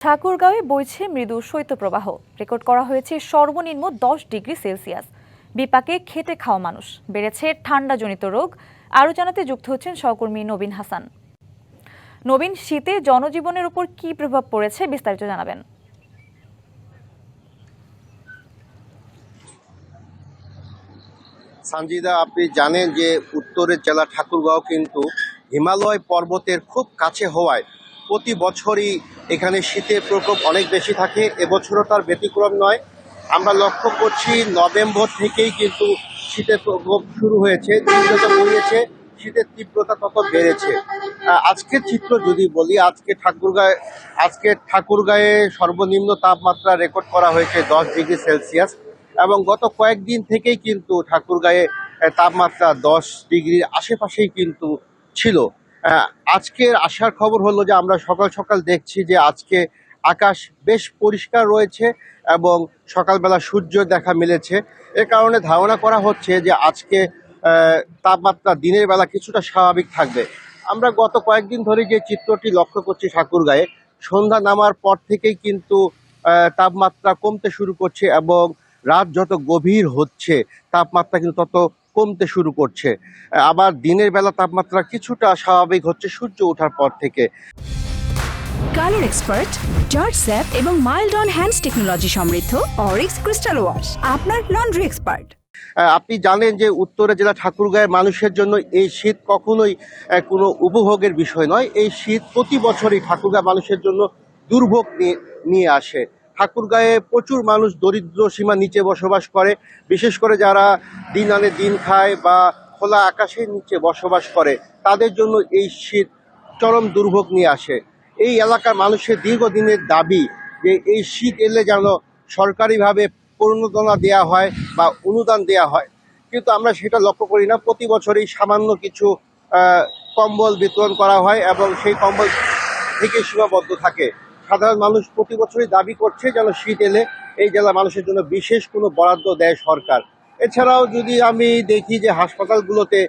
ঠাকুরগাঁওয়ে বইছে মৃদু শৈত্যপ্রবাহ। রেকর্ড করা হয়েছে সর্বনিম্ন 10 ডিগ্রি সেলসিয়াস। বিপাকে খেটে খাওয়া মানুষ, বেড়েছে ঠান্ডাজনিত রোগ। আরও জানাতে যুক্ত হচ্ছেন সহকর্মী নবীন হাসান। নবীন, শীতে জনজীবনের উপর কি প্রভাব পড়েছে বিস্তারিত জানাবেন। সঞ্জিদা, আপনি জানেন যে উত্তরের জেলা ঠাকুরগাঁও কিন্তু হিমালয় পর্বতের খুব কাছে হওয়ায় প্রতি বছরই এখানে শীতের প্রকোপ অনেক বেশি থাকে। এবছরও তার ব্যতিক্রম নয়। আমরা লক্ষ্য করছি নভেম্বর থেকেই কিন্তু শীতের প্রকোপ শুরু হয়েছে, দিন যত গড়িয়েছে শীতের তীব্রতা তত বেড়েছে। আজকের চিত্র যদি বলি, আজকে ঠাকুরগাঁয়ে সর্বনিম্ন তাপমাত্রা রেকর্ড করা হয়েছে 10 ডিগ্রি সেলসিয়াস, এবং গত কয়েকদিন থেকেই কিন্তু ঠাকুরগাঁয়ে তাপমাত্রা 10 ডিগ্রির আশেপাশেই কিন্তু ছিল। আজকের আসার খবর হলো যে আমরা সকাল সকাল দেখছি যে আজকে আকাশ বেশ পরিষ্কার রয়েছে এবং সকালবেলা সূর্য দেখা মিলেছে। এ কারণে ধারণা করা হচ্ছে যে আজকে তাপমাত্রা দিনের বেলা কিছুটা স্বাভাবিক থাকবে। আমরা গত কয়েকদিন ধরে যে চিত্রটি লক্ষ্য করছি ঠাকুরগাঁয়ে, সন্ধ্যা নামার পর থেকেই কিন্তু তাপমাত্রা কমতে শুরু করছে এবং রাত যত গভীর হচ্ছে তাপমাত্রা কিন্তু তত কমতে শুরু করছে। আবার দিনের বেলা তাপমাত্রা কিছুটা স্বাভাবিক হচ্ছে সূর্য ওঠার পর থেকে। কালার এক্সপার্ট, জর্জ স্যাপ এবং মাইল্ড অন হ্যান্ডস টেকনোলজি সমৃদ্ধ অরিক্স ক্রিস্টাল ওয়াশ আপনার লন্ড্রি এক্সপার্ট। আপনি জানেন যে উত্তরা জেলা ঠাকুরগাঁয়ের মানুষের জন্য এই শীত কখনোই কোনো উপভোগের বিষয় নয়। এই শীত প্রতি বছরই ঠাকুরগাঁ মানুষের জন্য দুর্ভোগ নিয়ে আসে। ঠাকুরগাঁয়ে প্রচুর মানুষ দরিদ্র সীমার নিচে বসবাস করে, বিশেষ করে যারা দিন আনে দিন খায় বা খোলা আকাশের নিচে বসবাস করে, তাদের জন্য এই শীত চরম দুর্ভোগ নিয়ে আসে। এই এলাকার মানুষের দীর্ঘদিনের দাবি যে এই শীত এলে যেন সরকারিভাবে প্রণোদনা দেওয়া হয় বা অনুদান দেওয়া হয়, কিন্তু আমরা সেটা লক্ষ্য করি না। প্রতি বছরই সামান্য কিছু কম্বল বিতরণ করা হয় এবং সেই কম্বল থেকে সীমাবদ্ধ থাকে। সাধারণ মানুষ প্রতি বছরই দাবি করছে যেন শীত এলে এই জেলা মানুষের জন্য বিশেষ কোনো বরাদ্দ দেয় সরকার। এছাড়াও যদি আমি দেখি যে হাসপাতালগুলোতে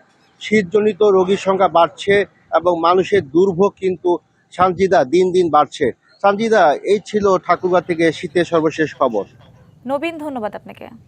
শীতজনিত রোগীর সংখ্যা বাড়ছে এবং মানুষের দুর্ভোগ কিন্তু সঞ্জিদা দিন দিন বাড়ছে। সঞ্জিদা, এই ছিল ঠাকুরগাঁ থেকে শীতের সর্বশেষ খবর। নবীন, ধন্যবাদ আপনাকে।